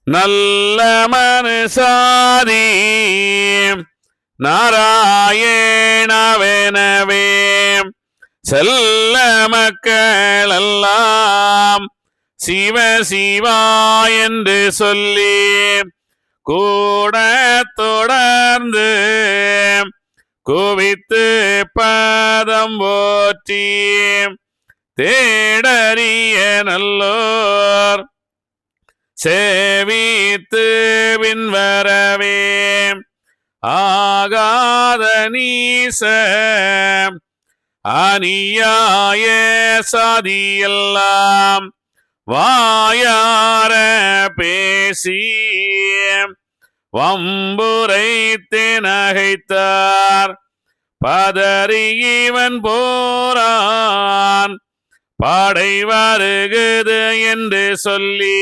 நல்ல மனுசாதி நாராயணவெனவே செல்ல மக்களெல்லாம் சிவ சிவா என்று சொல்லி கூட தொடர்ந்து குவித்து பதம் போற்றி தேடறிய நல்லோர் சேவித்து பின்வரவே ஆகாத நீச அநியாய சாதியெல்லாம் வாயார பேசி வம்புரைத்து நகைத்தார் பதறி இவன் போரான் பாடை வருகுது என்று சொல்லி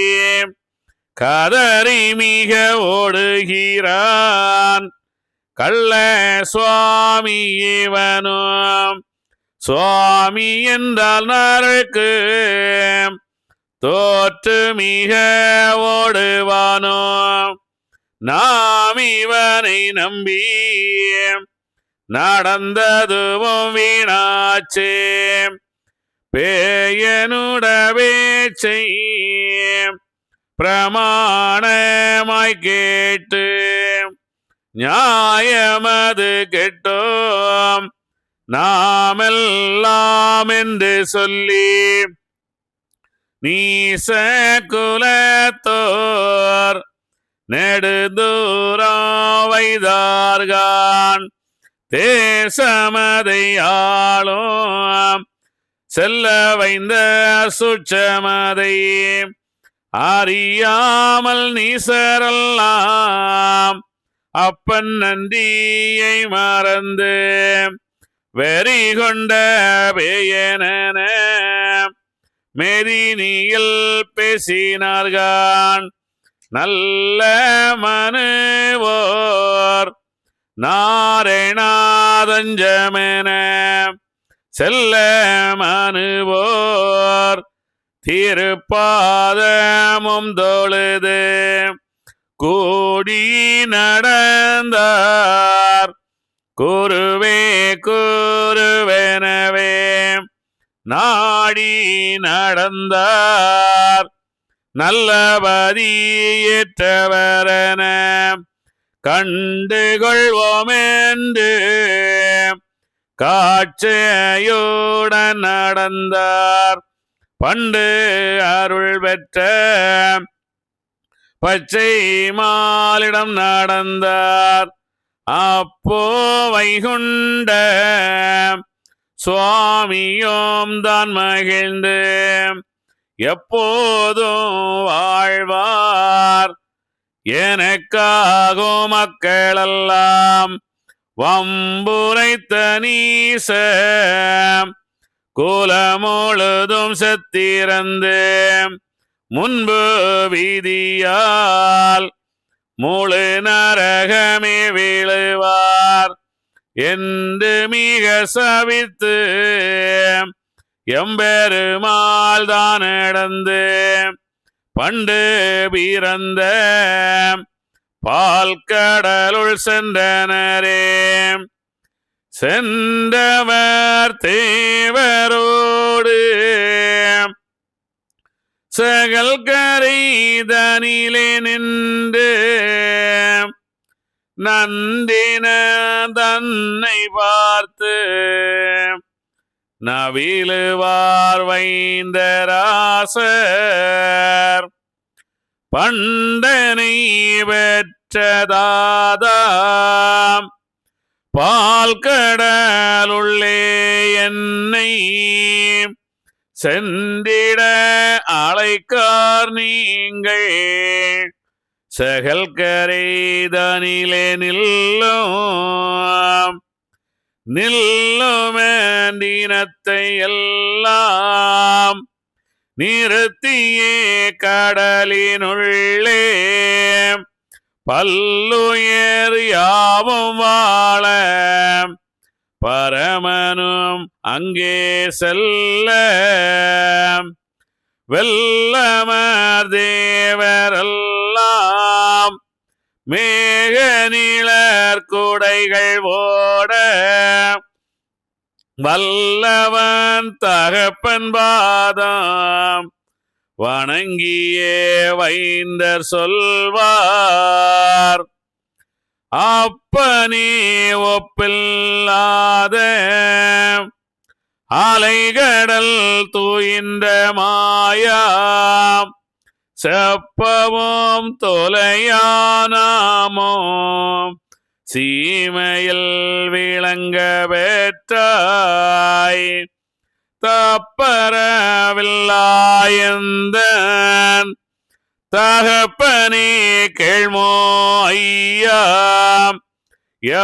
கதறி மிக ஓடுகிறான் கள்ள சுவாமி இவனும் சுவாமி என்றால் நரக்கு தோற்று மிக ஓடுவானோ நாம் இவனை நம்பி நடந்ததுவும் வீணாச்சே பேயனுடவே பிரமாணமாய் கேட்டு நியாயமது கெட்டோம் நாமெல்லாம் என்று சொல்லி நீச குலத்தோர் நெடுதூரம் வைதார்கான் தேசமதை ஆளும் செல்ல வைந்த சுட்சமதை அறியாமல் நீசரெல்லாம் அப்பன் நன்றியை மறந்து வெறி கொண்ட பேயன மெதினியில் பேசினார்கான் நல்ல மனுவோர் நாரணாதஞ்சமென செல்ல மனுவோர் திருப்பாதமும் தொழுது கூடி நடந்தார் குருவே குருவெனவே நாடி நடந்தார் நல்லபதியேற்றவரென கண்டுகொள்வோம் என்று காட்சியுடன் நடந்தார் பண்டு அருள் பெற்ற பச்சை மாலிடம் நடந்தார் அப்போ வைகுண்ட சுவாமியோம் தான் மகிழ்ந்து எப்போதும் வாழ்வார் எனக்காகும் மக்களெல்லாம் வம்புரைத்த நீச குலமுழுதும் செத்திறந்து முன்பு வீதியால் முழு நரகமே விழுவார் என்று மிக சவித்து எம்பெருமாள் தான் நடந்து பண்டு பிறந்த பால் கடலுள் சென்றனரே சென்றவர் தேவரோடு சகல் கரைதனிலே நின்று நந்தின தன்னை பார்த்து நவிலுவார் வைந்தராசர் பண்டனை பெற்றதாதாம் பால் கடலுள்ளே என்னை சென்றிட அழைக்கார் நீங்கள் சகல் கரைதனிலே நில்லுமேந்தினத்தை எல்லாம் நிறுத்தியே கடலினுள்ளே பல்லுயர் யாவும் வாழ பரமனும் அங்கே செல்ல வெல்லமர் தேவரெல்லாம் மேக நிழற் குடைகள் ஓட வல்லவன் தகப்பன் பாதம் வணங்கியே வைந்தர் சொல்வார். அப்பனே ஒப்பில்லாத அலைகடல் தூயின்ற மாயா செப்பவும் தொலையானாமோ சீமையில் விளங்க பெற்றாய். தப்பரவில்லாயந்தன் தகப்பனே கேள்மோ ஐயா,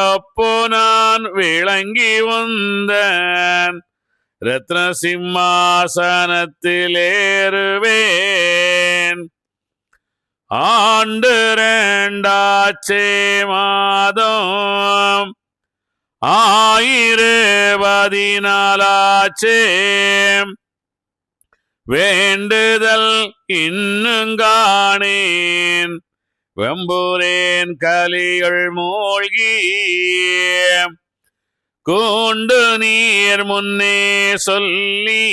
எப்போ நான் விளங்கி வந்தன் ரத்ன சிம்மாசனத்தில் ஏறுவேன். ஆண்டு 2 மாதம் 1014 வேண்டுதல் இன்னுங்கானேன் வெம்புரேன் கலிகள் மூழ்கி கூண்டு நீர் முன்னே சொல்லி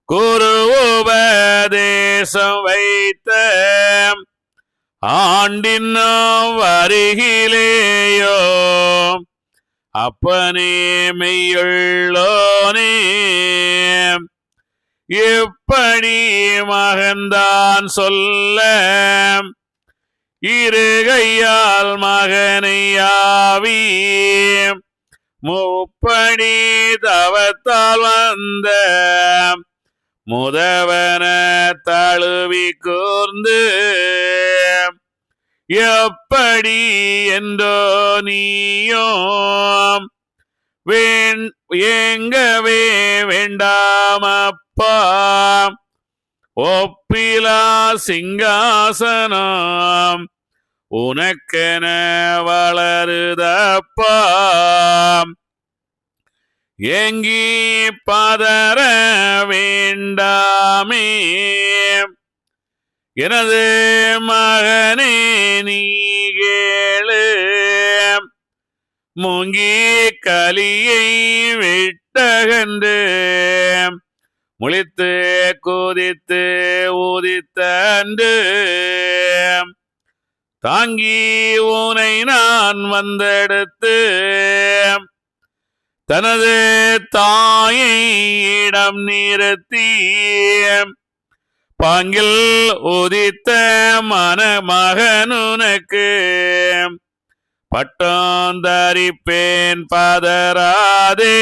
குரு உபதேசம் வைத்த ஆண்டின்னும் வருகிலேயோ அப்பனே மெய்யுள்ளோனே. இப்படி மகன்தான் சொல்ல இருகையால் மகனையாவி முப்படி தவத்தால் வந்த முதவன தழுவி கூர்ந்து எப்படி என்றோ நீயும் ஏங்கவே வேண்டாமப்பா ஒப்பிலா சிங்காசனம் உனக்கென வளருதப்பா. ஏங்கி பதற வேண்டாமே எனது மகனே நீ கேளு. மூங்கி கலியை விட்டகன்று முழித்து குதித்து ஊதித்தன்று தாங்கி உனை நான் வந்தெடுத்து தனது தாயை இடம் நிறுத்தி பாங்கில் உதித்த மகனுனக்கு பட்டம் தரிப்பேன் பதராதே.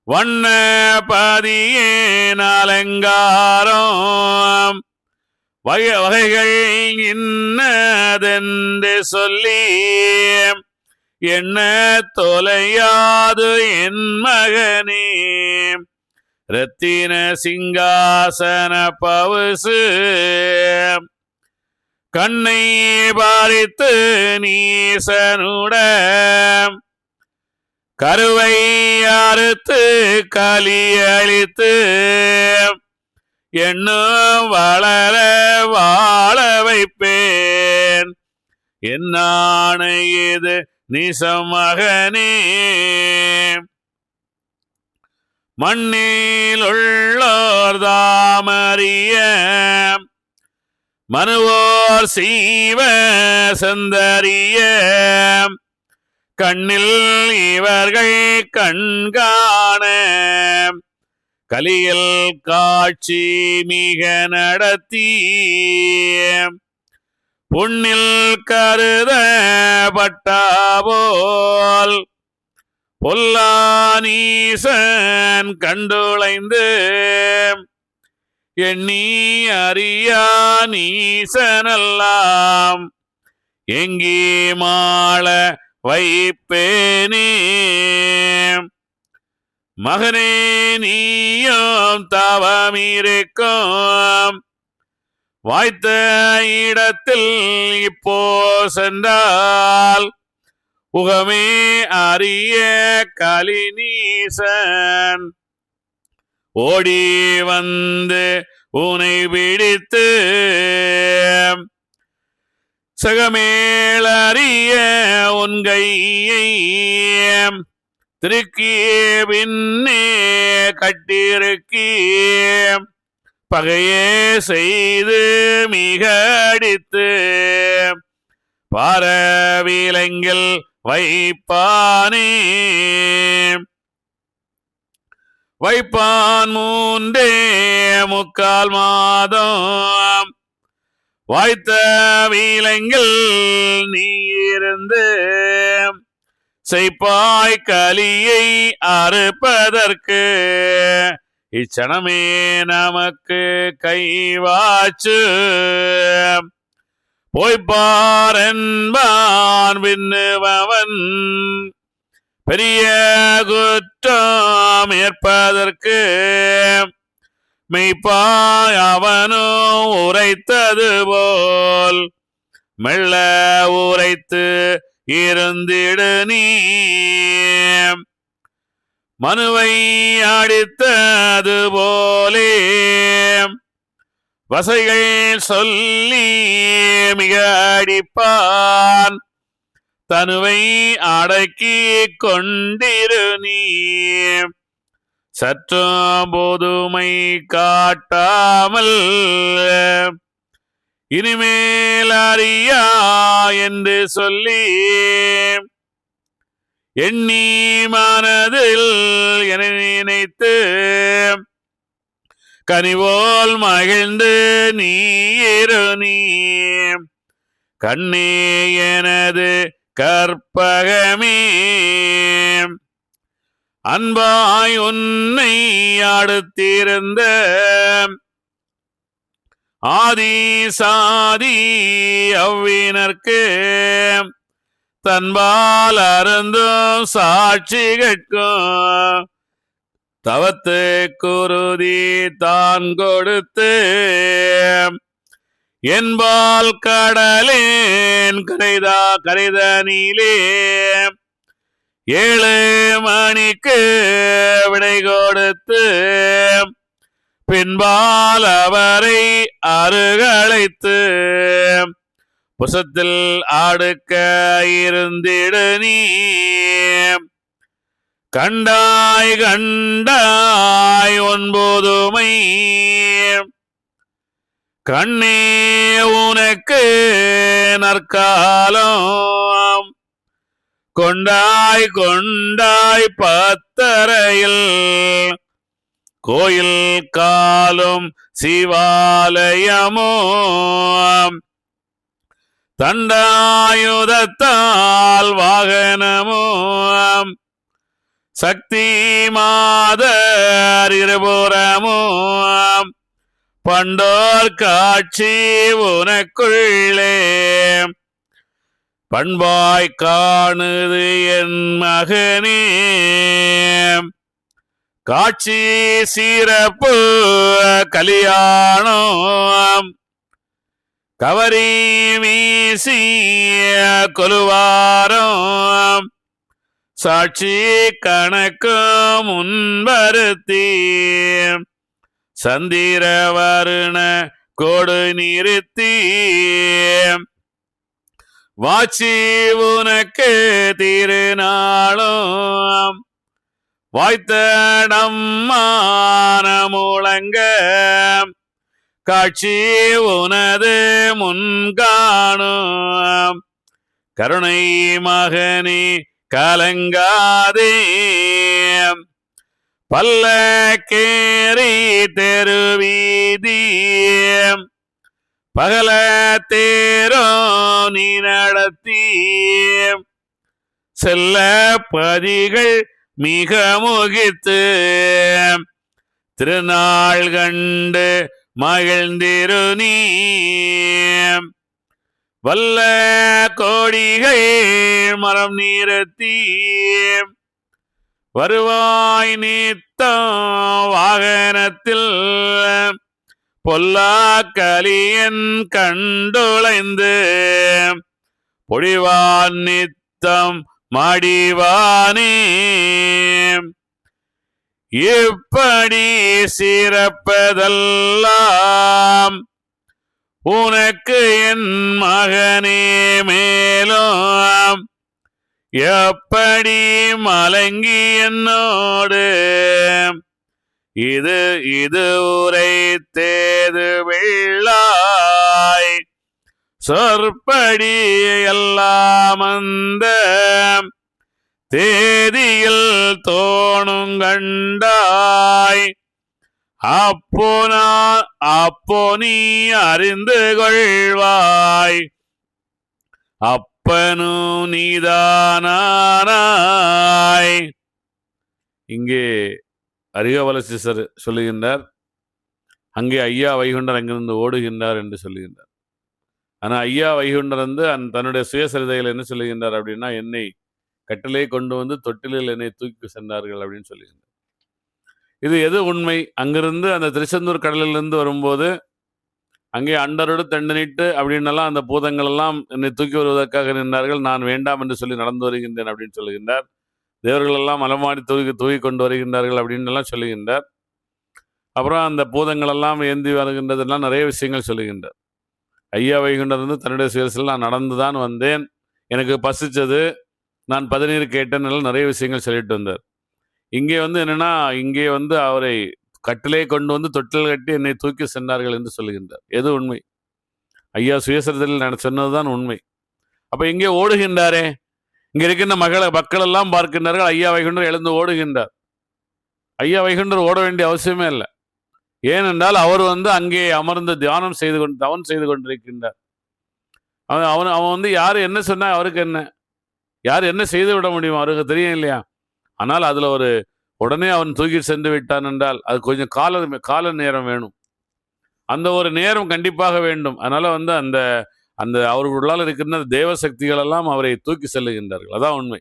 வண்ண பதியேன் அலங்காரம் வகைகள் இன்னதென்று சொல்லி என்ன தொலையாது என் மகனே ரத்தின சிங்காசன பவுசு கண்ணை பாரித்து நீசனுட கருவை அறுத்து கலியளித்து என்னும் வளர வாழ வைப்பேன் என்னான இது நிசமகனே. மண்ணில் உள்ளோர் தாமறிய மனுவோர் சீவ சந்தரிய கண்ணில் இவர்கள் கண்காண கலியில் காட்சி மிக நடத்தி புண்ணில் கருத பட்டாபோல் பொல்லானீசன் கண்டுளைந்து எண்ணி அறியா நீசனெல்லாம் எங்கி மாள வைப்பேனே. மகனே நீயும் தவமிருக்கும் வாய்த்த இடத்தில் இப்போ சென்றால் உகமே அறிய கலிநீசன் ஓடி வந்து உனை பிடித்து சகமேளறிய உன் கையை திருக்கிய பின்னே கட்டிருக்கி பகையே செய்து மிக அடித்து பாரவிலங்கில் வைப்பானே வைப்பான் 3.25 மாதம் வாய்த்த விலங்கில் நீ இருந்து செய்ப்பாய் கலியை அறுப்பதற்கு இச்சனமே நமக்கு கைவாச்சு போய்ப்பார் என்பான் பின்னுபவன் பெரிய குற்றம் ஏற்பதற்கு மெய்ப்பாய் அவனோ உரைத்தது போல் மெல்ல உரைத்து இருந்திடு நீ மனுவை அடித்தது போலே வசைகள் சொல்லி மிக அடிப்பான் தனுவை அடக்கி கொண்டிரு நீ சற்றும் பொதுமை காட்டாமல் இனிமேல் அறியா என்று சொல்லி எண்ணி மனதில் என நினைத்து கனிவோல் மகிழ்ந்து நீ இரு நீ கண்ணே எனது கற்பகமே அன்பாய் உன்னை அடுத்திருந்த ஆதி சாதி அவ்வினர்க்கு தன்பால் அருந்தும் சாட்சி கேட்கும் தவத்து குருதி தான் கொடுத்து என்பால் கடலேன் கரைதனிலே 7 மணிக்கு விடை கொடுத்து பின்பால் அவரை அருகழைத்து புசத்தில் அடுக்க இருந்திடு நீ கண்டாய் 9 கண்ணே உனக்கு நற்காலம் கொண்டாய் 10:30 கோயில் காலும் சிவாலயமோ தண்டாயுதத்தால் வாகனமோ சக்தி மாதர் இருபுறமோ பண்டோர் காட்சி உனக்குள்ளே பண்பாய் காணுது என் மகனே காட்சி சிறப்பு கல்யாணம் கவரி வீசிய கொலுவாரம் சாட்சி கணக்கு முன்பருத்தி சந்திர வருண கோடு நிறுத்தி வாட்சி உனக்கு திருநாளும் வாய்த்த நம்மான முழங்க காட்சி உனது முன்காணும் கருணை மகனே கலங்காதே பல்லக்கேரி தெருவீதி பகல தேரோ நீ நடத்தி செல்ல பதிகள் மிக முகித்து திருநாள் கண்டு மகிழ்ந்திரு நீ வல்ல கோடிகை மரம் நிறுத்தி வருவாய் நீத்தம் வாகனத்தில் பொல்லா கலியன் கண்டுளைந்து பொழிவான் நித்தம் மடிவானே இப்படி சிறப்பதெல்லாம் உனக்கு என் மகனே மேலும் எப்படி மலங்கி என்னோடு இது இது உரைத்தேது வெள்ளாய் சொற்படி எல்லாம் அந்த தேதியில் தோணுங்கண்டாய் அப்போ நீ அறிந்து கொள்வாய் அப்பனு நீதானாய். இங்கே அரிகாவலசீசர் சொல்லுகின்றார், அங்கே ஐயா வைகுண்டர் அங்கிருந்து ஓடுகின்றார் என்று சொல்லுகின்றார். ஆனா ஐயா வைகுண்டர் தன்னுடைய சுயசரிதையில் என்ன சொல்லுகின்றார் அப்படின்னா, என்னை கட்டிலே கொண்டு வந்து தொட்டிலில் என்னை தூக்கி சென்றார்கள் அப்படின்னு சொல்லுகின்றார். இது எது உண்மை? அங்கிருந்து அந்த திருச்செந்தூர் கடலிலிருந்து வரும்போது அங்கே அண்டரோடு தண்டனிட்டு அப்படின்னெல்லாம் அந்த பூதங்கள் எல்லாம் என்னை தூக்கி வருவதற்காக நின்றார்கள். நான் வேண்டாம் என்று சொல்லி நடந்து வருகின்றேன் அப்படின்னு சொல்லுகின்றார். தேவர்கள் எல்லாம் மலமாடி தூக்கி கொண்டு வருகின்றார்கள் அப்படின்னு எல்லாம் சொல்லுகின்றார். அப்புறம் அந்த பூதங்கள் எல்லாம் ஏந்தி வருகின்றதெல்லாம் நிறைய விஷயங்கள் சொல்லுகின்றார். ஐயா வைகுண்டர் தன்னுடைய சுயசில் நான் நடந்துதான் வந்தேன், எனக்கு பசிச்சது, நான் பதநீர் கேட்டேன், நிறைய விஷயங்கள் சொல்லிட்டு வந்தார். இங்கே என்னன்னா, இங்கே அவரை கட்டிலே கொண்டு வந்து தொட்டில் கட்டி என்னை தூக்கி சென்றார்கள் என்று சொல்லுகின்றார். எது உண்மை? ஐயா சுயசரிதையில் சொன்னதுதான் உண்மை. அப்ப இங்கே ஓடுகின்றாரே, இங்க இருக்கின்ற மக்கள் எல்லாம் பார்க்கின்றார்கள், ஐயா வைகுண்டர் எழுந்து ஓடுகின்றார். ஐயா வைகுண்டர் ஓட வேண்டிய அவசியமே இல்லை. ஏனென்றால் அவர் அங்கே அமர்ந்து தவம் செய்து கொண்டிருக்கின்றார். அவன் யாரு என்ன சொன்னா அவருக்கு என்ன, யார் என்ன செய்து விட முடியும் அவருக்கு தெரியும் இல்லையா? ஆனால் அதுல உடனே அவன் தூக்கி சென்று விட்டான் என்றால் அது கொஞ்சம் கால நேரம் வேணும். அந்த ஒரு நேரம் கண்டிப்பாக வேண்டும். அதனால அந்த அந்த அவர்களுள்ளால் இருக்கின்ற தேவ சக்திகள் எல்லாம் அவரை தூக்கி செல்லுகின்றார்கள். அதான் உண்மை.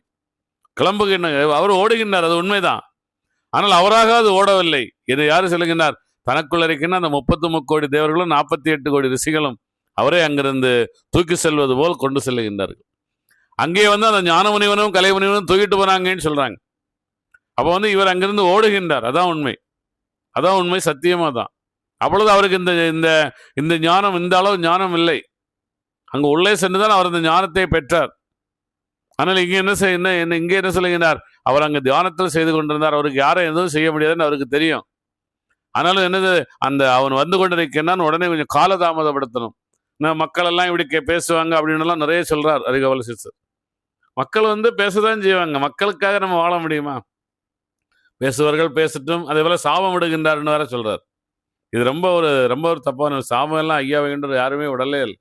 கிளம்புகின்ற அவர் ஓடுகின்றார், அது உண்மைதான். ஆனால் அவராக அது ஓடவில்லை. இது யாரு செல்லுகின்றார்? தனக்குள்ள இருக்கின்ற அந்த 33 கோடி தேவர்களும் 48 கோடி ரிஷிகளும் அவரே அங்கிருந்து தூக்கி செல்வது போல் கொண்டு செல்லுகின்றார்கள். அங்கே அந்த ஞானமுனிவனும் கலைமுனிவனும் தூக்கிட்டு போனாங்கன்னு சொல்றாங்க. அப்போ இவர் அங்கிருந்து ஓடுகின்றார். அதான் உண்மை, அதான் உண்மை, சத்தியமா தான். அப்பொழுது அவருக்கு இந்த ஞானம், இந்த அளவு ஞானம் இல்லை. அங்கு உள்ளே சென்றுதான் அவர் அந்த ஞானத்தை பெற்றார். ஆனால் இங்கே இங்கே என்ன சொல்லுகிறார்? அவர் அங்கு தியானத்தில் செய்து கொண்டிருந்தார். அவருக்கு யாரும் எதுவும் செய்ய முடியாதுன்னு அவருக்கு தெரியும். ஆனாலும் என்னது, அவன் வந்து கொண்டிருக்கிறான், உடனே கொஞ்சம் காலதாமதப்படுத்தணும். மக்கள் எல்லாம் இப்படி பேசுவாங்க அப்படின்னு எல்லாம் நிறைய சொல்றார் அரிகாவலசீசர். மக்கள் பேசதான் செய்வாங்க. மக்களுக்காக நம்ம வாழ முடியுமா? பேசுவர்கள் பேசட்டும். அதே போல சாபம் விடுகின்றார்னு வேற சொல்றார். இது ரொம்ப ஒரு தப்பான சாபம். எல்லாம் ஐயா வைகுண்டர் யாருமே விடலே இல்லை.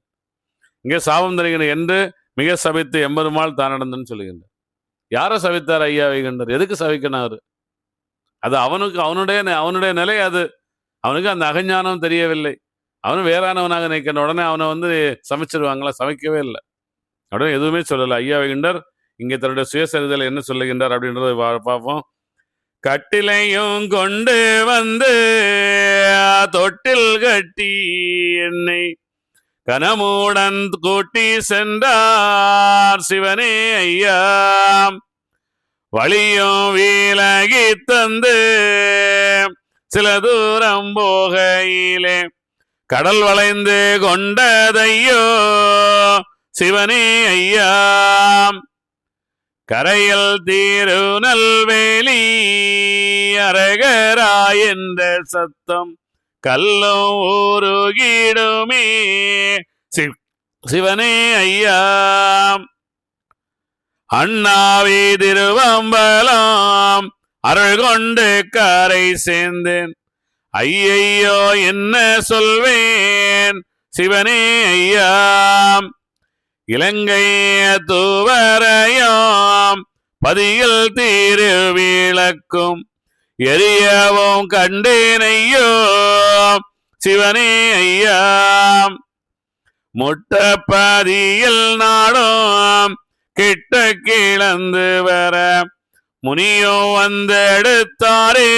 இங்கே சாபம் தருகின்ற என்று மிக சபித்து எம்பெருமாள் தான் நடந்துன்னு சொல்லுகின்றார். யாரை சபித்தார் ஐயா வைகுண்டர்? எதுக்கு சபிக்கணும் அவரு? அது அவனுடைய நிலை. அது அவனுக்கு அந்த அகஞானம் தெரியவில்லை. அவனும் வேறானவனாக நினைக்கின்ற உடனே அவனை சமைச்சிருவாங்களா? சமைக்கவே இல்லை. உடனே எதுவுமே சொல்லலை. ஐயா வைகுண்டர் இங்கே தன்னுடைய சுயசரிதையில் என்ன சொல்லுகின்றார் அப்படின்றத பார்ப்போம். கட்டிலையும் கொண்டு வந்து தொட்டில் கட்டி என்னை கனமுடன் கூட்டி சென்றார் சிவனே ஐயா. வழியும் விலகி தந்து சில தூரம் போகையிலே கடல் வளைந்து கொண்டதையோ சிவனே ஐயா. கரையில் திருநெல்வேலி அரகரா என்ற சத்தம் கல்லும் உருகிடுமே சிவனே ஐயா. அண்ணாவி திருவம்பலம் அருள் கொண்டு கரை சேர்ந்தேன், ஐயையோ என்ன சொல்வேன் சிவனே ஐயா. இலங்கை தூவரையாம் பதியில் திருவிளக்கும் எரியவும் கண்டேனையோ சிவனே ஐயா. முட்டப்பதியில் நாடும் கிட்ட கிளந்து வர முனியோ வந்தெடுத்தாரே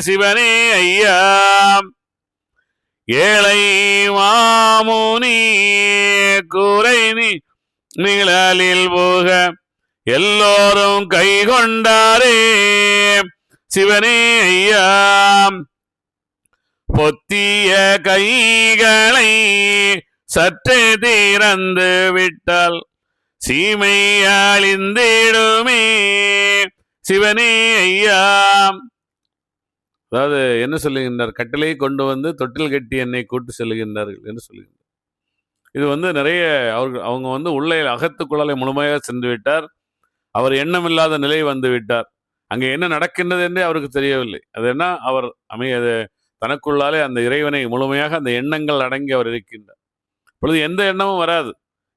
சிவனே ஐயா. ஏழை மாமுனி கூரை நிழலில் போக எல்லோரும் கை கொண்டாரே சிவனே ஐயா. பொத்திய கைகளை சற்றே திறந்து விட்டால் சீமை அழிந்திடுமே சிவனே ஐயா. அதாவது என்ன சொல்லுகின்றார்? கட்டிலை கொண்டு வந்து தொட்டில் கட்டி என்னை கூட்டு செல்லுகின்றார்கள் என்று சொல்லுகின்றார். இது நிறைய அவங்க உள்ளே அகத்துக்குள்ளாலே முழுமையாக சென்று விட்டார். அவர் எண்ணமில்லாத நிலை வந்து விட்டார். அங்கே என்ன நடக்கின்றது என்றே அவருக்கு தெரியவில்லை. அது என்ன, அவர் தனக்குள்ளாலே அந்த இறைவனை முழுமையாக அந்த எண்ணங்கள் அடங்கி அவர் இருக்கின்றார். இப்பொழுது எந்த எண்ணமும் வராது.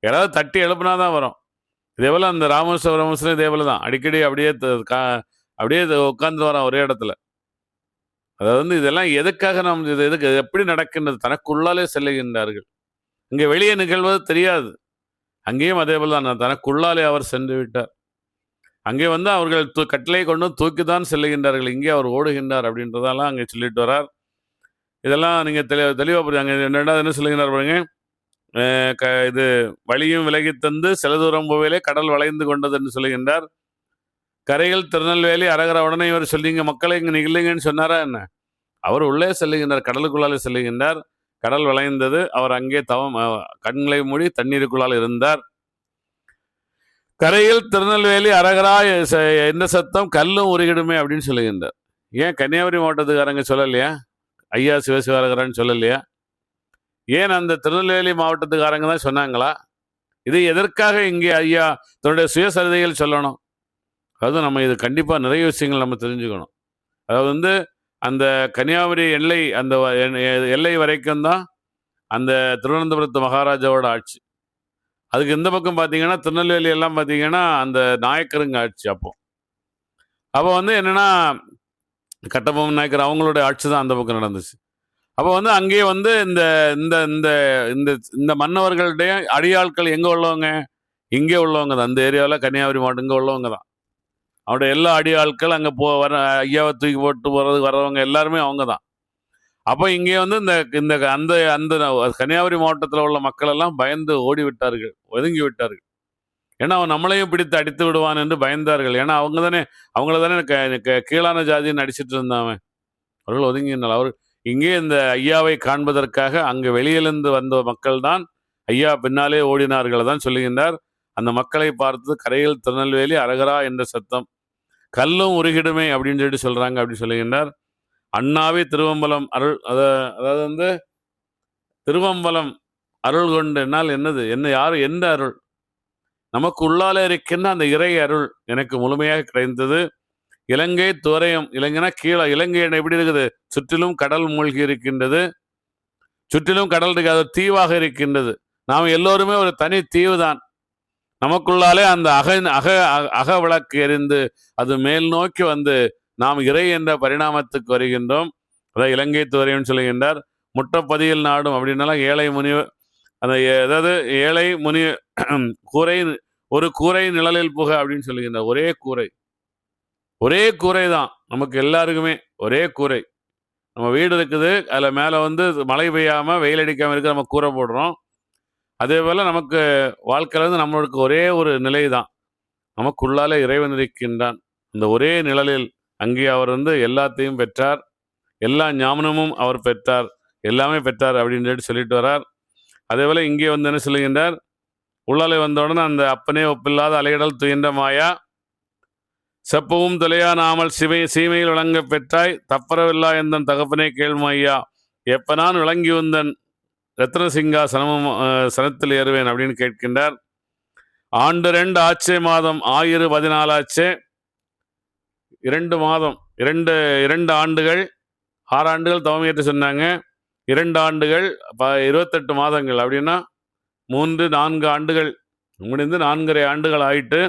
யாராவது தட்டி எழுப்பினாதான் வரும். இதேபோல அந்த ராமேஸ்வரம் இதேபோல தான் அடிக்கடி அப்படியே உட்கார்ந்து வரான் ஒரே இடத்துல. அதாவது இதெல்லாம் எதுக்காக நாம் எதுக்கு எப்படி நடக்கின்றது? தனக்குள்ளாலே செல்லுகின்றார்கள். இங்கே வெளியே நிகழ்வது தெரியாது. அங்கேயும் அதே போல தான் தனக்குள்ளாலே அவர் சென்று விட்டார். அங்கே அவர்கள் கட்டளை கொண்டு தூக்கித்தான் செல்லுகின்றார்கள். இங்கே அவர் ஓடுகின்றார் அப்படின்றதெல்லாம் அங்கே சொல்லிட்டு வரார். இதெல்லாம் நீங்கள் தெளிவாக புரியுது. அங்கே என்ன சொல்லுகின்றார் பாருங்க. இது வழியும் விலகி தந்து சில தூரம் போவேலே கடல் வளைந்து கொண்டது என்று சொல்லுகின்றார். கரையில் திருநெல்வேலி அரகர உடனே இவர் சொல்லிங்க மக்களை இங்கே நிகழுங்கன்னு சொன்னாரா என்ன? அவர் உள்ளே செல்லுகின்றார், கடலுக்குள்ளாலே செல்லுகின்றார். கடல் வளைந்தது. அவர் அங்கே கண்களை மூடி தண்ணீருக்குள்ளால் இருந்தார். கரையில் திருநெல்வேலி அரகரா என்ன சத்தம் கல்லும் உருகிடுமே அப்படின்னு சொல்லுகின்றார். ஏன் கன்னியாகுமரி மாவட்டத்துக்காரங்க சொல்லலையா? ஐயா சிவசிவாரகரான்னு சொல்லலையா? ஏன் அந்த திருநெல்வேலி மாவட்டத்துக்காரங்க தான் சொன்னாங்களா? இது எதற்காக இங்கே ஐயா தன்னுடைய சுயசரிதைகள் சொல்லணும்? அதாவது நம்ம இது கண்டிப்பாக நிறைய விஷயங்கள் நம்ம தெரிஞ்சுக்கணும். அதாவது அந்த கன்னியாகுமரி அந்த எல்லை வரைக்கும் தான் அந்த திருவனந்தபுரத்து மகாராஜாவோட ஆட்சி. அதுக்கு இந்த பக்கம் பார்த்தீங்கன்னா திருநெல்வேலி எல்லாம் பார்த்தீங்கன்னா அந்த நாயக்கருங்க ஆட்சி. அப்போ என்னன்னா கட்டபொம்மன் நாயக்கர் அவங்களுடைய ஆட்சி தான் அந்த பக்கம் நடந்துச்சு. அப்போ அங்கேயே இந்த இந்த இந்த இந்த இந்த மன்னவர்களுடைய அடியாட்கள் எங்கே உள்ளவங்க? இங்கே உள்ளவங்க தான். அந்த ஏரியாவில் கன்னியாகுமரி மாவட்டம் இங்கே உள்ளவங்க தான். அவருடைய எல்லா அடியாட்கள் அங்கே வர ஐயாவை தூக்கி போட்டு வர்றவங்க எல்லாருமே அவங்க தான். அப்போ இங்கே இந்த இந்த அந்த அந்த கன்னியாகுமரி மாவட்டத்தில் உள்ள மக்கள் எல்லாம் பயந்து ஓடி விட்டார்கள், ஒதுங்கி விட்டார்கள். ஏன்னா அவன் நம்மளையும் பிடித்து அடித்து விடுவான் என்று பயந்தார்கள். ஏன்னா அவங்கள தானே கீழான ஜாதின்னு அடிச்சுட்டு இருந்தாங்க. அவர்கள் ஒதுங்கினார். அவர் இங்கே இந்த ஐயாவை காண்பதற்காக அங்கே வெளியிலிருந்து வந்த மக்கள் தான் ஐயா பின்னாலே ஓடினார்கள் தான் சொல்லுகின்றார். அந்த மக்களை பார்த்து கரையில் திருநெல்வேலி அரகரா என்ற சத்தம் கல்லும் உருகிடுமே அப்படின்னு சொல்றாங்க அப்படின்னு சொல்லுகின்றார். அண்ணாவே திருவம்பலம் அருள், அதாவது திருவம்பலம் அருள் கொண்டு என்னால் என்னது யாரு எந்த அருள்? நமக்கு உள்ளாலே இருக்கின்ற அந்த இறை அருள் எனக்கு முழுமையாக கிடைத்தது. இலங்கை துவரையம், இலங்கைனா கீழே, இலங்கை எப்படி இருக்குது? சுற்றிலும் கடல் மூழ்கி இருக்கின்றது. சுற்றிலும் கடல் இருக்கு, அது தீவாக இருக்கின்றது. நாம் எல்லோருமே ஒரு தனி தீவு தான். நமக்குள்ளாலே அந்த அக விளக்கு எரிந்து அது மேல் நோக்கி நாம் இறை என்ற பரிணாமத்துக்கு வருகின்றோம். அதாவது இலங்கை துவரையும் சொல்லுகின்றார். முற்றப்பதியில் நாடும் அப்படின்னாலும் ஏழை முனி, அந்த அதாவது ஏழை முனி கூரை, ஒரு கூரை நிழலில் புக அப்படின்னு சொல்லுகின்றார். ஒரே கூரை தான் நமக்கு எல்லாருக்குமே, ஒரே கூரை. நம்ம வீடு இருக்குது, அதில் மேலே மழை பெய்யாமல் வெயில் அடிக்காமல் இருக்க நம்ம கூரை போடுறோம். அதே போல் நமக்கு வாழ்க்கையில் நம்மளுக்கு ஒரே ஒரு நிலை தான். நமக்குள்ளாலே இறைவன் இருக்கின்றான். அந்த ஒரே நிழலில் அங்கே அவர் எல்லாத்தையும் பெற்றார், எல்லா ஞாபகமும் அவர் பெற்றார், எல்லாமே பெற்றார் அப்படின்னு சொல்லிட்டு வரார். அதே போல் இங்கே என்ன சொல்லுகின்றார்? உள்ளாலே வந்தவுடனே அந்த அப்பனே ஒப்பில்லாத அலையிடல் துயின்ற மாயா செப்பவும் தொலையானாமல் சீமையில் விளங்க பெற்றாய் தப்பரவில்லா எந்தன் தகப்பனே கேள்மையா எப்ப நான் விளங்கி வந்தன் ரத்னசிங்கா சனத்தில் ஏறுவேன் அப்படின்னு கேட்கின்றார். ஆண்டு 2 ஆச்சே மாதம் 1014 ஆச்சே. 2 மாதம் 2 ஆண்டுகள் 6 ஆண்டுகள் தவமியற்று சொன்னாங்க. 2 ஆண்டுகள் 28 மாதங்கள் அப்படின்னா 3-4 ஆண்டுகள் முடிந்து 4.5 ஆண்டுகள் ஆயிட்டு.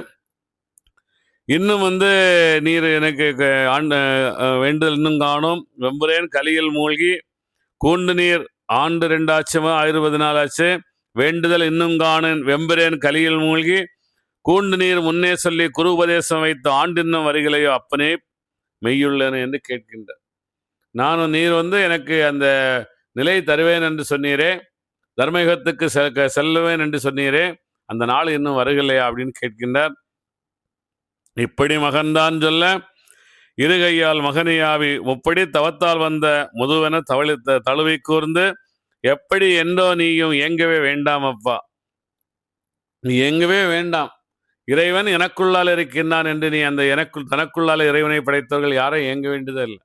இன்னும் நீர் எனக்கு வேண்டுதல் இன்னும் காணும் வெம்புரேன் கலியில் மூழ்கி கூண்டு நீர் ஆண்டு 2 ஆச்சுமா 1014 ஆச்சு. வேண்டுதல் இன்னும் காணேன் வெம்புரேன் கலியில் மூழ்கி கூண்டு நீர் முன்னே சொல்லி குரு உபதேசம் வைத்து ஆண்டின்னும் வருகளையோ அப்பனே மெய்யுள்ளன என்று கேட்கின்றார். நானும் நீர் எனக்கு அந்த நிலை தருவேன் என்று சொன்னீரே, தர்மயுகத்துக்கு செல்லுவேன் என்று சொன்னீரே, அந்த நாள் இன்னும் வருகலையா அப்படின்னு கேட்கின்றார். இப்படி மகன்தான் சொல்ல இருகையால் மகனியாவி முப்படி தவத்தால் வந்த முதுவென தழுவி கூர்ந்து எப்படி என்றோ நீயும் இயங்கவே வேண்டாம் அப்பா, நீ இயங்கவே வேண்டாம். இறைவன் எனக்குள்ளால் இருக்கின்றான் என்று நீ அந்த தனக்குள்ளால் இறைவனை படைத்தவர்கள் யாரும் இயங்க வேண்டியதே இல்லை.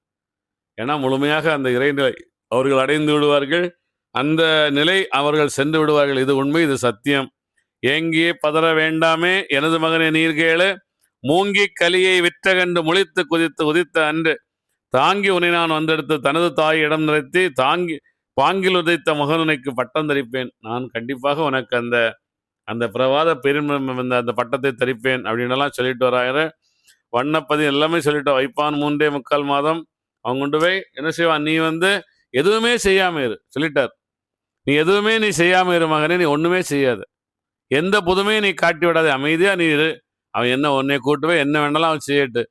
ஏன்னா முழுமையாக அந்த இறைநிலை அவர்கள் அடைந்து விடுவார்கள். அந்த நிலை அவர்கள் சென்று விடுவார்கள். இது உண்மை, இது சத்தியம். ஏங்கியே பதற வேண்டாமே எனது மகனை நீர்கேளு, மூங்கி கலியை விற்றகண்டு முழித்து குதித்து உதித்த அன்று தாங்கி உன்னை நான் வந்தெடுத்து தனது தாய் இடம் நிறுத்தி பாங்கில் உதைத்த மகனுனைக்கு பட்டம் தரிப்பேன். நான் கண்டிப்பாக உனக்கு அந்த அந்த பிரவாத அந்த பட்டத்தை தரிப்பேன் அப்படின்னலாம் சொல்லிட்டு வராங்க. வண்ணப்பதி எல்லாமே சொல்லிட்டு வைப்பான் 3.25 மாதம் அவன் கொண்டு போய் என்ன செய்வான், நீ எதுவுமே செய்யாம இரு சொல்லிட்டார். நீ எதுவுமே நீ செய்யாம இரு மகனே, நீ ஒண்ணுமே செய்யாது, எந்த புதுமையும் நீ காட்டி விடாது, அமைதியா நீ இரு. அவன் என்ன உன்னை கூட்டுவே என்ன வேணாலும் அவன் செய்யட்டு,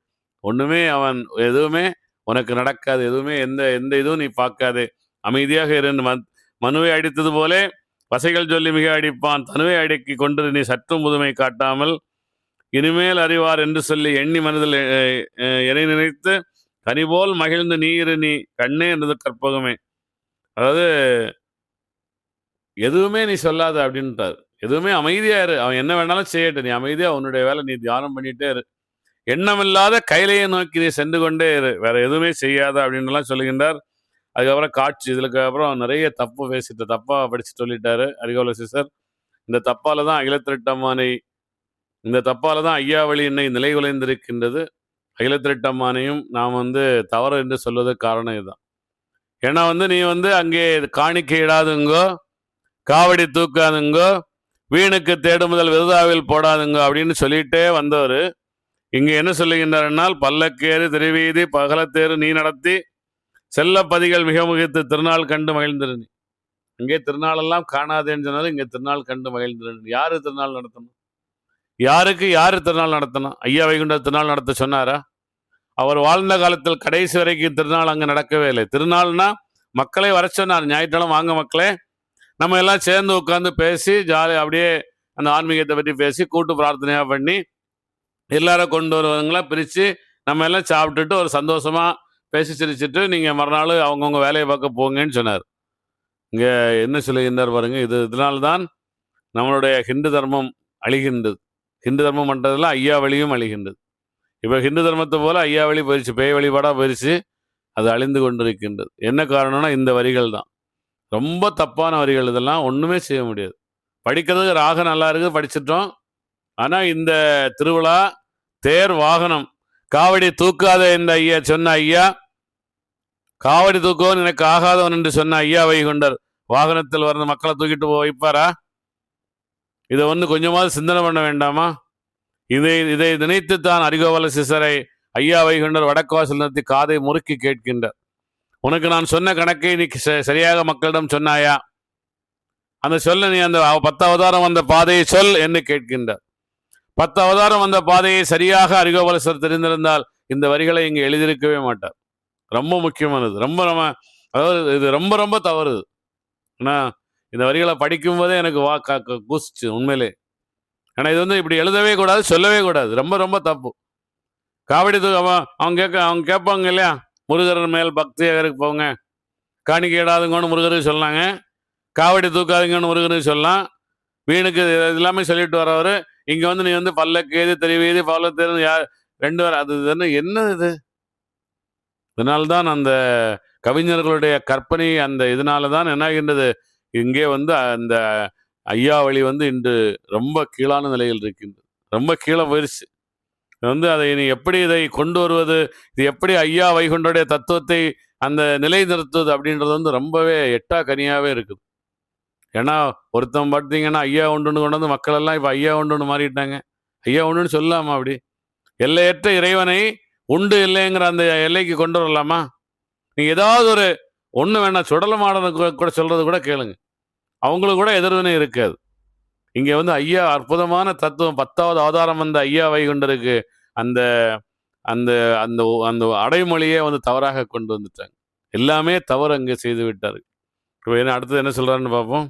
ஒண்ணுமே அவன் எதுவுமே உனக்கு நடக்காது, எதுவுமே எந்த எந்த இதுவும் நீ பார்க்காது, அமைதியாக இருந்து மனுவை அடித்தது போலே வசைகள் சொல்லி மிக அடிப்பான், தனுவை அடக்கி கொண்டு நீ சற்றும் புதுமை காட்டாமல் இனிமேல் அறிவார் என்று சொல்லி எண்ணி மனதில் என நினைத்து கனிபோல் மகிழ்ந்து நீர் நீ கண்ணே என்றது கற்பகமே. அதாவது எதுவுமே நீ சொல்லாத அப்படின்ட்டார். எதுவுமே அமைதியா இரு, அவன் என்ன வேணாலும் செய்யட்டு, நீ அமைதியா உன்னுடைய வேலை நீ தியானம் பண்ணிட்டே இரு, எண்ணமில்லாத கையிலேயே நோக்கி நீ சென்று கொண்டே இரு, வேற எதுவுமே செய்யாத அப்படின்லாம் சொல்லுகின்றார். அதுக்கப்புறம் காட்சி, இதுக்கு அப்புறம் நிறைய தப்பு பேசிட்டு தப்பா படிச்சு சொல்லிட்டாரு அரிகாவலசீசர். இந்த தப்பால தான் அகிலத்திரட்டம்மானை, இந்த தப்பால தான் ஐயாவளி என்னை நிலை குலைந்திருக்கின்றது. அகிலத்திரட்டம்மானையும் நாம் தவறு என்று சொல்வதற்கு காரணம் இதுதான். ஏன்னா நீ அங்கே காணிக்கை இடாதுங்கோ, காவடி தூக்காதுங்கோ, வீணுக்கு தேடுமுதல் விருதாவில் போடாதுங்க அப்படின்னு சொல்லிட்டே வந்தவர் இங்க என்ன சொல்லுகின்றார், பல்லக்கேறு திருவீதி பகலத்தேறு நீ நடத்தி செல்லப்பதிகள் மிக முகித்து திருநாள் கண்டு மகிழ்ந்திருந்தி. இங்கே திருநாளெல்லாம் காணாதேன்னு சொன்னாலும் இங்கே திருநாள் கண்டு மகிழ்ந்திருந்தி. யாரு திருநாள் நடத்தணும், யாருக்கு யாரு திருநாள் நடத்தணும்? ஐயா வைகுண்ட திருநாள் நடத்த சொன்னாரா? அவர் வாழ்ந்த காலத்தில் கடைசி வரைக்கும் திருநாள் அங்கே நடக்கவே இல்லை. திருநாள்னா மக்களை வர சொன்னார், ஞாயிற்றுக்கிழமை வாங்க மக்களே, நம்ம எல்லாம் சேர்ந்து உட்காந்து பேசி ஜாலி அப்படியே அந்த ஆன்மீகத்தை பற்றி பேசி கூட்டு பிரார்த்தனையாக பண்ணி எல்லாரும் கொண்டு வருவங்களா பிரித்து நம்ம எல்லாம் சாப்பிட்டுட்டு ஒரு சந்தோஷமா பேசி சிரிச்சுட்டு நீங்கள் மறுநாள் அவங்கவுங்க வேலையை பார்க்க போங்கன்னு சொன்னார். இங்கே என்ன சொல்லுகின்றார் பாருங்க, இதனால்தான் நம்மளுடைய ஹிந்து தர்மம் அழிகின்றது. ஹிந்து தர்மம் பண்ணுறதுல ஐயா வழியும் அழிகின்றது. இப்போ ஹிந்து தர்மத்தை போல ஐயா வழி போயிடுச்சு, பேய் வழிபாடாக போயிடுச்சு, அது அழிந்து கொண்டிருக்கின்றது. என்ன காரணம்னா இந்த வரிகள் தான், ரொம்ப தப்பான வரிகள். இதெல்லாம் ஒன்றுமே செய்ய முடியாது. படிக்கிறதுக்கு ராகம் நல்லா இருக்குது, படிச்சிட்டோம். ஆனால் இந்த திருவிழா தேர் வாகனம் காவடி தூக்காத இந்த ஐயா சொன்ன ஐயா, காவடி தூக்குவன் எனக்கு ஆகாதவன் என்று சொன்ன ஐயா வைகுண்டர் வாகனத்தில் வந்த மக்களை தூக்கிட்டு வைப்பாரா? இதை கொஞ்சமாவது சிந்தனை பண்ண வேண்டாமா? இதை நினைத்துத்தான் அரிகாவலசீசரை ஐயா வைகுண்டர் வடக்குவாசல் நிறுத்தி காதை முறுக்கி கேட்கின்றார். உனக்கு நான் சொன்ன கணக்கை நீ சரியாக மக்களிடம் சொன்னாயா? அந்த சொல்ல நீ அந்த 10 அவதாரம் வந்த பாதையை சொல் என்று கேட்கின்றார். 10 அவதாரம் வந்த பாதையை சரியாக அரிகாவலசர் தெரிந்திருந்தால் இந்த வரிகளை இங்கு எழுதியிருக்கவே மாட்டார். ரொம்ப முக்கியமானது, அதாவது இது ரொம்ப ரொம்ப தவறு. ஏன்னா இந்த வரிகளை படிக்கும் போதே எனக்கு கூசிச்சு உண்மையிலே. ஏன்னா இது இப்படி எழுதவே கூடாது, சொல்லவே கூடாது, ரொம்ப ரொம்ப தப்பு. காவடி அவங்க கேட்பாங்க இல்லையா, முருகர் மேல் பக்தியாக போங்க, காணிக்கை இடாதுங்கன்னு முருகருக்கு சொல்லாங்க, காவடி தூக்காதுங்கன்னு முருகருக்கு சொல்லலாம், வீணுக்கு எல்லாமே சொல்லிட்டு வரவர் இங்கே நீ பல்லக்கேது தெரிவீது பல்லத்தேது யார் 2 பேர், அது என்ன இது? இதனால்தான் அந்த கவிஞர்களுடைய கற்பனை அந்த இதனால தான் என்னாகின்றது, இங்கே அந்த ஐயா வழி இன்று ரொம்ப கீழான நிலையில் இருக்கின்றது, ரொம்ப கீழே போயிடுச்சு. அதை நீ எப்படி இதை கொண்டு வருவது, இது எப்படி ஐயா வைகுண்டோடைய தத்துவத்தை அந்த நிலை நிறுத்துவது அப்படின்றது ரொம்பவே எட்டா கனியாவே இருக்குது. ஏன்னா ஒருத்தன் பார்த்தீங்கன்னா ஐயா உண்டுன்னு கொண்டு மக்கள் எல்லாம் இப்போ ஐயா உண்டுன்னு மாறிட்டாங்க. ஐயா உண்டுன்னு சொல்லலாமா? அப்படி எல்லையற்ற இறைவனை உண்டு இல்லைங்கிற அந்த எல்லைக்கு கொண்டு வரலாமா? நீங்கள் ஏதாவது ஒரு ஒன்று வேணா சுடலமாடனை கூட சொல்றது கூட கேளுங்க, அவங்களுக்கு கூட எதிர்வினை இருக்காது. இங்கே ஐயா அற்புதமான தத்துவம் 10வது அவதாரம் வந்த ஐயா வைகுண்டருக்கு அந்த அந்த அந்த அந்த அடைமொழியே தவறாக கொண்டு வந்துட்டாங்க. எல்லாமே தவறு அங்கே செய்து விட்டார்கள். இப்போ அடுத்தது என்ன சொல்றாருன்னு பார்ப்போம்.